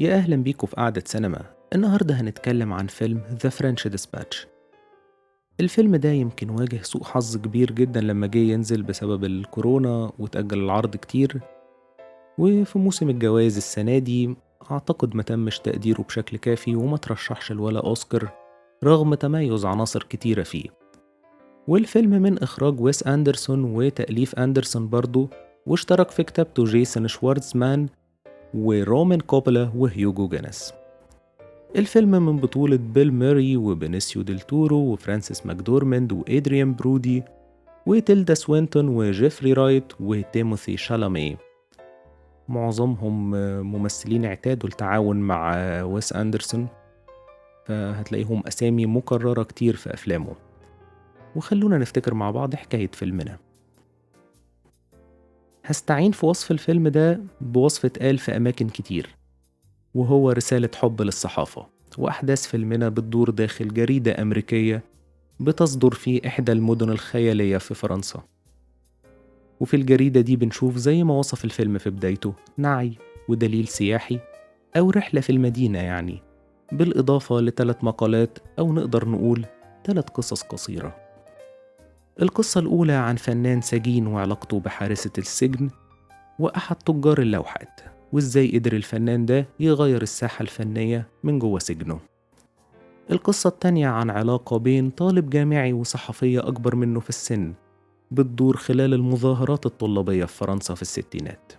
يا أهلا بيكم في قعدة سينما. النهاردة هنتكلم عن فيلم The French Dispatch. الفيلم ده يمكن واجه سوء حظ كبير جدا لما جه ينزل بسبب الكورونا وتأجل العرض كتير، وفي موسم الجوائز السنة دي أعتقد ما تمش تقديره بشكل كافي وما ترشحش لولا أوسكار رغم تميز عناصر كتيرة فيه. والفيلم من إخراج ويس أندرسون وتأليف أندرسون برضه، واشترك في كتابته جيسون شوارتزمان ورومان كوبولا وهيوجو جينيس. الفيلم من بطولة بيل ميري وبينيسيو ديل تورو وفرانسيس ماكدورماند وإدريان برودي وتيلدا سوينتون وجيفري رايت وتيموثي شالامي. معظمهم ممثلين اعتادوا التعاون مع ويس أندرسون، فهتلاقيهم أسامي مكررة كتير في أفلامه. وخلونا نفتكر مع بعض حكاية فيلمنا. هستعين في وصف الفيلم ده بوصف اتقال في أماكن كتير، وهو رسالة حب للصحافة. وأحداث فيلمنا بتدور داخل جريدة أمريكية بتصدر في إحدى المدن الخيالية في فرنسا. وفي الجريدة دي بنشوف زي ما وصف الفيلم في بدايته نعي ودليل سياحي أو رحلة في المدينة يعني، بالإضافة ل3 مقالات أو نقدر نقول 3 قصص قصيرة. القصة الأولى عن فنان سجين وعلاقته بحارسة السجن وأحد تجار اللوحات، وإزاي قدر الفنان ده يغير الساحة الفنية من جوه سجنه. القصة التانية عن علاقة بين طالب جامعي وصحفية أكبر منه في السن، بتدور خلال المظاهرات الطلابية في فرنسا في الستينات.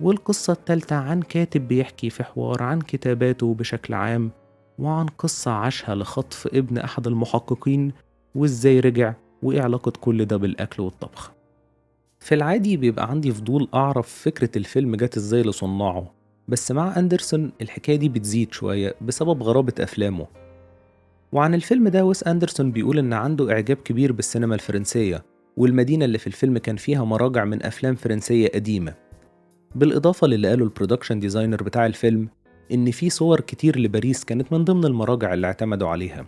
والقصة التالتة عن كاتب بيحكي في حوار عن كتاباته بشكل عام، وعن قصة عاشها لخطف ابن أحد المحققين وإزاي رجع، وإيه علاقة كل ده بالأكل والطبخ. في العادي بيبقى عندي فضول أعرف فكرة الفيلم جات إزاي لصناعه، بس مع أندرسون الحكاية دي بتزيد شوية بسبب غرابة أفلامه. وعن الفيلم ده ويس أندرسون بيقول إن عنده إعجاب كبير بالسينما الفرنسية، والمدينة اللي في الفيلم كان فيها مراجع من أفلام فرنسية قديمة. بالإضافة للي قاله البرودكشن ديزاينر بتاع الفيلم إن في صور كتير لباريس كانت من ضمن المراجع اللي اعتمدوا عليها.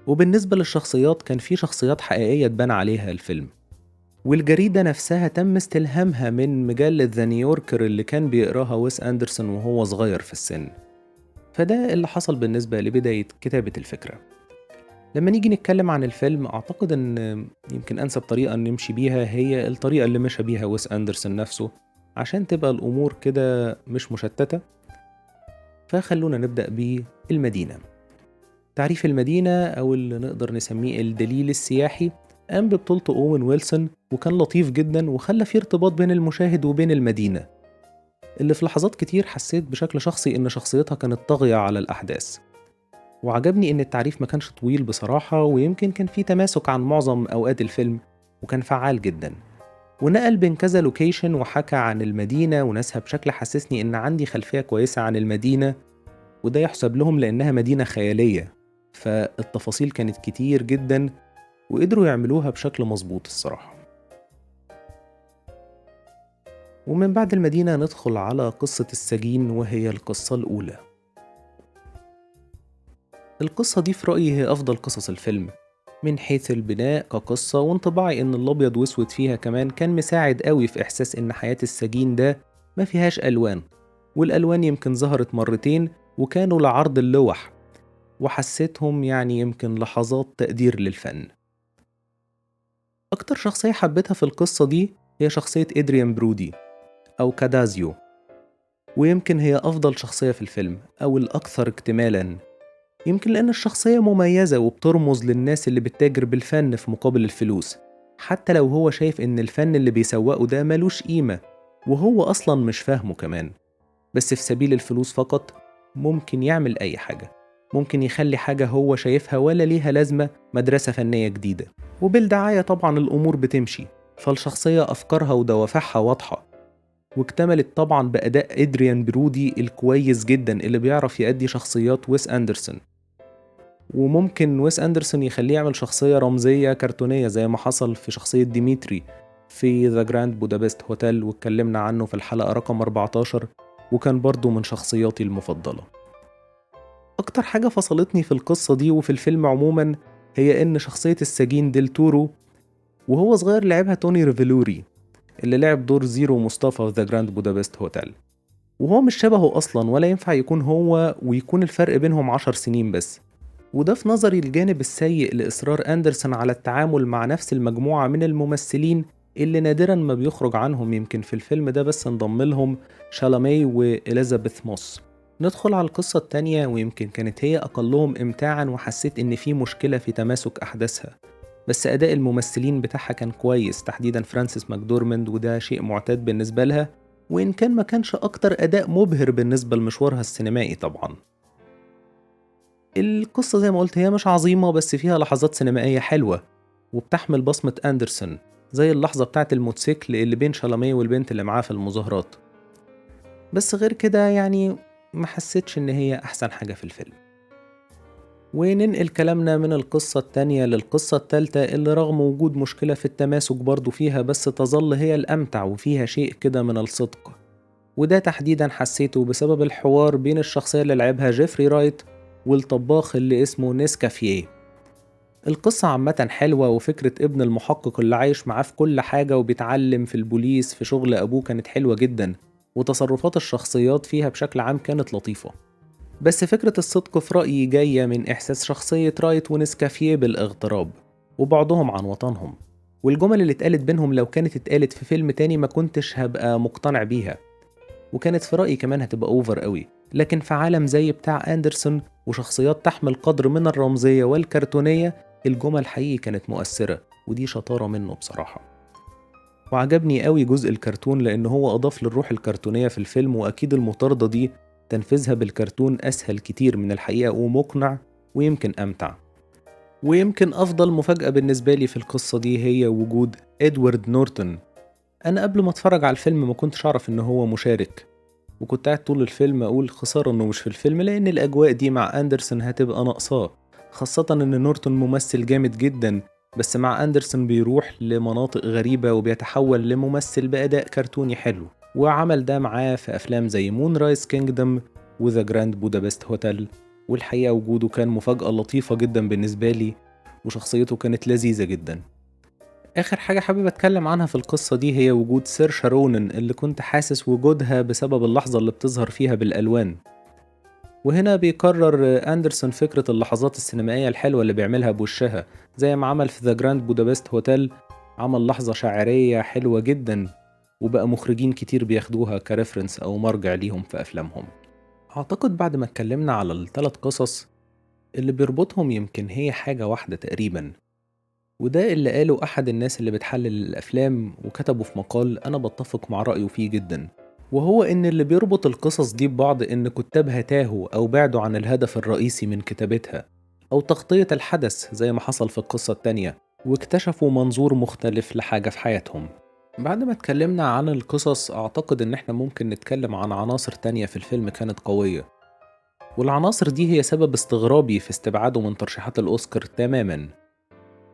وبالنسبة للشخصيات كان في شخصيات حقيقية اتبنى عليها الفيلم، والجريدة نفسها تم استلهامها من مجلة ذا نيويوركر اللي كان بيقراها ويس أندرسون وهو صغير في السن. فده اللي حصل بالنسبة لبداية كتابة الفكرة. لما نيجي نتكلم عن الفيلم أعتقد إن يمكن أنسب طريقة نمشي بيها هي الطريقة اللي مشى بيها ويس أندرسون نفسه، عشان تبقى الأمور كده مش مشتتة. فخلونا نبدأ بالمدينة. تعريف المدينة أو اللي نقدر نسميه الدليل السياحي قام ببطولته أوين ويلسون، وكان لطيف جدا وخلى فيه ارتباط بين المشاهد وبين المدينة، اللي في لحظات كتير حسيت بشكل شخصي إن شخصيتها كانت طاغية على الأحداث. وعجبني إن التعريف ما كانش طويل بصراحة، ويمكن كان فيه تماسك عن معظم أوقات الفيلم، وكان فعال جدا. ونقل بين كذا لوكيشن وحكى عن المدينة وناسها بشكل حسسني إن عندي خلفية كويسة عن المدينة، وده يحسب لهم لأنها مدينة خيالية. فالتفاصيل كانت كتير جدا وقدروا يعملوها بشكل مظبوط الصراحة. ومن بعد المدينة ندخل على قصة السجين، وهي القصة الأولى. القصة دي في رأيي هي أفضل قصص الفيلم من حيث البناء كقصة، وانطباعي إن الأبيض وأسود فيها كمان كان مساعد قوي في إحساس إن حياة السجين ده ما فيهاش ألوان، والألوان يمكن ظهرت مرتين وكانوا لعرض اللوح، وحسيتهم يعني يمكن لحظات تقدير للفن. أكتر شخصية حبيتها في القصة دي هي شخصية إدريان برودي أو كادازيو، ويمكن هي أفضل شخصية في الفيلم أو الأكثر اكتمالاً، يمكن لأن الشخصية مميزة وبترمز للناس اللي بتتاجر بالفن في مقابل الفلوس، حتى لو هو شايف إن الفن اللي بيسوقه ده ملوش قيمة وهو أصلاً مش فاهمه كمان، بس في سبيل الفلوس فقط ممكن يعمل أي حاجة، ممكن يخلي حاجة هو شايفها ولا ليها لازمة مدرسة فنية جديدة. وبالدعاية طبعاً الأمور بتمشي، فالشخصية أفكارها ودوافعها واضحة، واكتملت طبعاً بأداء إدريان برودي الكويس جداً اللي بيعرف يأدي شخصيات ويس أندرسون. وممكن ويس أندرسون يخليه يعمل شخصية رمزية كرتونية زي ما حصل في شخصية ديميتري في ذا جراند بودابست هوتيل، واتكلمنا عنه في الحلقة رقم 14، وكان برضو من شخصياتي المفضلة. أكتر حاجة فصلتني في القصة دي وفي الفيلم عموما هي إن شخصية السجين ديل تورو وهو صغير لعبها توني ريفيلوري، اللي لعب دور زيرو مصطفى في ذا جراند بودابست هوتيل. وهو مش شبهه أصلا ولا ينفع يكون هو، ويكون الفرق بينهم 10 سنين بس. وده في نظري الجانب السيء لإصرار أندرسون على التعامل مع نفس المجموعة من الممثلين اللي نادرا ما بيخرج عنهم. يمكن في الفيلم ده بس انضم لهم شالامي وإليزابيث موس. ندخل على القصة التانية، ويمكن كانت هي أقلهم إمتاعا، وحسيت إن في مشكلة في تماسك أحداثها. بس أداء الممثلين بتاعها كان كويس، تحديدا فرانسيس ماكدورماند، وده شيء معتاد بالنسبة لها، وإن كان ما كانش أكتر أداء مبهر بالنسبة لمشوارها السينمائي طبعا. القصة زي ما قلت هي مش عظيمة، بس فيها لحظات سينمائية حلوة وبتحمل بصمة أندرسون، زي اللحظة بتاعت الموتوسيكل اللي بين شالامي والبنت اللي معاه في المظاهرات. بس غير كده يعني ما حسيتش إن هي أحسن حاجة في الفيلم. وننقل كلامنا من القصة التانية للقصة التالتة، اللي رغم وجود مشكلة في التماسك برضو فيها، بس تظل هي الأمتع وفيها شيء كده من الصدق. وده تحديدا حسيته بسبب الحوار بين الشخصية اللي لعبها جيفري رايت والطباخ اللي اسمه نيسكافيه. القصة عامة حلوة، وفكرة ابن المحقق اللي عايش معاه في كل حاجة وبيتعلم في البوليس في شغل أبوه كانت حلوة جدا، وتصرفات الشخصيات فيها بشكل عام كانت لطيفة. بس فكرة الصدق في رأيي جاية من إحساس شخصية رايت ونسكافيه بالاغتراب وبعدهم عن وطنهم، والجمل اللي اتقالت بينهم لو كانت اتقالت في فيلم تاني ما كنتش هبقى مقتنع بيها، وكانت في رأيي كمان هتبقى أوفر قوي. لكن في عالم زي بتاع أندرسون وشخصيات تحمل قدر من الرمزية والكرتونية، الجمل حقيقي كانت مؤثرة، ودي شطارة منه بصراحة. وعجبني قوي جزء الكرتون لأن هو أضاف للروح الكرتونية في الفيلم، وأكيد المطاردة دي تنفيذها بالكرتون أسهل كتير من الحقيقة ومقنع ويمكن أمتع. ويمكن أفضل مفاجأة بالنسبة لي في القصة دي هي وجود إدوارد نورتون. أنا قبل ما أتفرج على الفيلم ما كنتش أعرف إن هو مشارك، وكنت قاعد طول الفيلم أقول خسارة إنه مش في الفيلم، لأن الأجواء دي مع أندرسون هتبقى ناقصاه، خاصة إن نورتون ممثل جامد جدا، بس مع أندرسون بيروح لمناطق غريبة وبيتحول لممثل بأداء كرتوني حلو، وعمل ده معاه في أفلام زي مون رايز كينجدم وذا جراند بودابست هوتيل. والحقيقة وجوده كان مفاجأة لطيفة جدا بالنسبة لي، وشخصيته كانت لذيذة جدا. آخر حاجة حابب أتكلم عنها في القصة دي هي وجود سير شارونن، اللي كنت حاسس وجودها بسبب اللحظة اللي بتظهر فيها بالألوان. وهنا بيكرر أندرسون فكرة اللحظات السينمائية الحلوة اللي بيعملها بوشها، زي ما عمل في ذا جراند بودابست هوتيل، عمل لحظة شاعرية حلوة جدا، وبقى مخرجين كتير بياخدوها كريفرنس أو مرجع ليهم في أفلامهم. أعتقد بعد ما اتكلمنا على الثلاث قصص، اللي بيربطهم يمكن هي حاجة واحدة تقريبا، وده اللي قاله أحد الناس اللي بتحلل الأفلام وكتبه في مقال أنا بتفق مع رأيه فيه جدا، وهو إن اللي بيربط القصص دي ببعض إن كتابها تاهوا أو بعدوا عن الهدف الرئيسي من كتابتها أو تغطية الحدث زي ما حصل في القصة التانية، واكتشفوا منظور مختلف لحاجة في حياتهم. بعد ما اتكلمنا عن القصص، أعتقد إن إحنا ممكن نتكلم عن عناصر تانية في الفيلم كانت قوية، والعناصر دي هي سبب استغرابي في استبعاده من ترشيحات الأوسكار تماماً.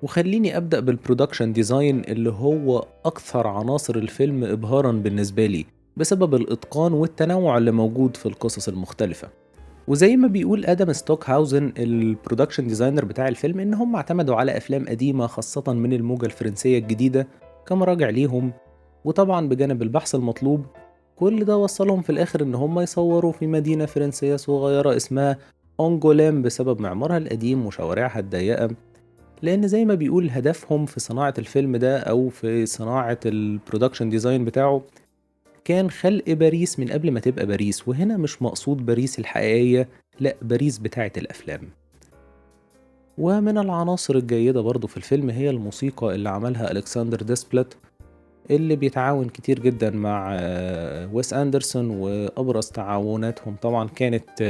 وخليني أبدأ بالبرودكشن ديزاين، اللي هو أكثر عناصر الفيلم إبهاراً بالنسبة لي بسبب الإتقان والتنوع اللي موجود في القصص المختلفة. وزي ما بيقول آدم ستوك هاوزن البرودكشن ديزاينر بتاع الفيلم، إن هم اعتمدوا على أفلام قديمة خاصة من الموجة الفرنسية الجديدة كمراجع ليهم، وطبعا بجانب البحث المطلوب، كل ده وصلهم في الآخر إن هم يصوروا في مدينة فرنسية صغيرة اسمها أنجولام بسبب معمارها القديم وشوارعها الضيقة. لأن زي ما بيقول هدفهم في صناعة الفيلم ده أو في صناعة البرودكشن ديزاين بتاعه كان خلق باريس من قبل ما تبقى باريس، وهنا مش مقصود باريس الحقيقية، لأ باريس بتاعة الأفلام. ومن العناصر الجيدة برضو في الفيلم هي الموسيقى اللي عملها ألكسندر ديسبلت، اللي بيتعاون كتير جدا مع ويس أندرسون، وأبرز تعاوناتهم طبعا كانت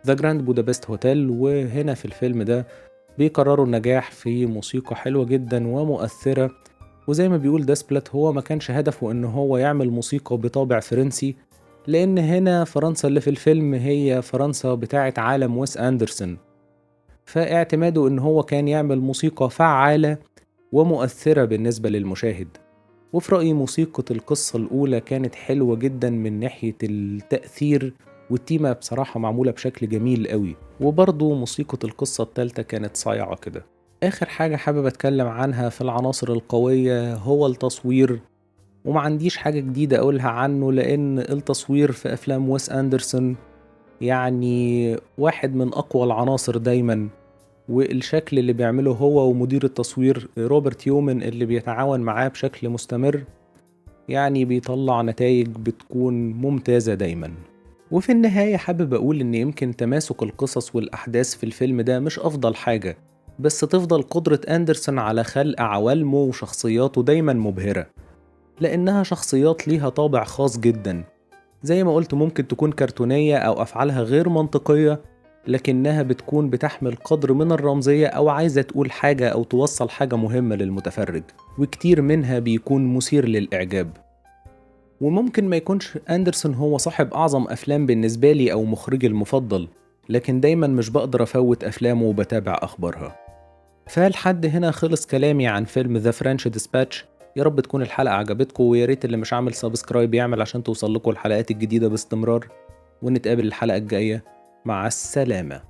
ذا جراند بودابست هوتيل. وهنا في الفيلم ده بيقرروا النجاح في موسيقى حلوة جدا ومؤثرة. وزي ما بيقول ديسبلت هو ما كانش هدفه ان هو يعمل موسيقى بطابع فرنسي، لان هنا فرنسا اللي في الفيلم هي فرنسا بتاعت عالم ويس أندرسون، فاعتماده ان هو كان يعمل موسيقى فعالة ومؤثرة بالنسبة للمشاهد. وفي رأيي موسيقى القصة الأولى كانت حلوة جدا من ناحية التأثير، والتيمة بصراحة معمولة بشكل جميل قوي، وبرضه موسيقى القصة التالتة كانت صايعة كده. آخر حاجة حابب أتكلم عنها في العناصر القوية هو التصوير، وما عنديش حاجة جديدة أقولها عنه، لأن التصوير في أفلام ويس أندرسون يعني واحد من أقوى العناصر دايما، والشكل اللي بيعمله هو ومدير التصوير روبرت يومن اللي بيتعاون معاه بشكل مستمر يعني بيطلع نتائج بتكون ممتازة دايما. وفي النهاية حابب أقول إن يمكن تماسك القصص والأحداث في الفيلم ده مش أفضل حاجة، بس تفضل قدرة أندرسون على خلق عوالمه وشخصياته دايما مبهرة، لأنها شخصيات ليها طابع خاص جدا. زي ما قلت ممكن تكون كرتونية أو أفعالها غير منطقية، لكنها بتكون بتحمل قدر من الرمزية أو عايزة تقول حاجة أو توصل حاجة مهمة للمتفرج، وكتير منها بيكون مثير للإعجاب. وممكن ما يكونش أندرسون هو صاحب أعظم أفلام بالنسبة لي أو مخرجي المفضل، لكن دايما مش بقدر أفوت أفلامه وبتابع أخبارها. فلحد هنا خلص كلامي عن فيلم ذا فرنش ديسباتش. يا رب تكون الحلقة عجبتكم، ويا ريت اللي مش عامل سبسكرايب يعمل عشان توصل لكم الحلقات الجديدة باستمرار. ونتقابل الحلقة الجاية، مع السلامة.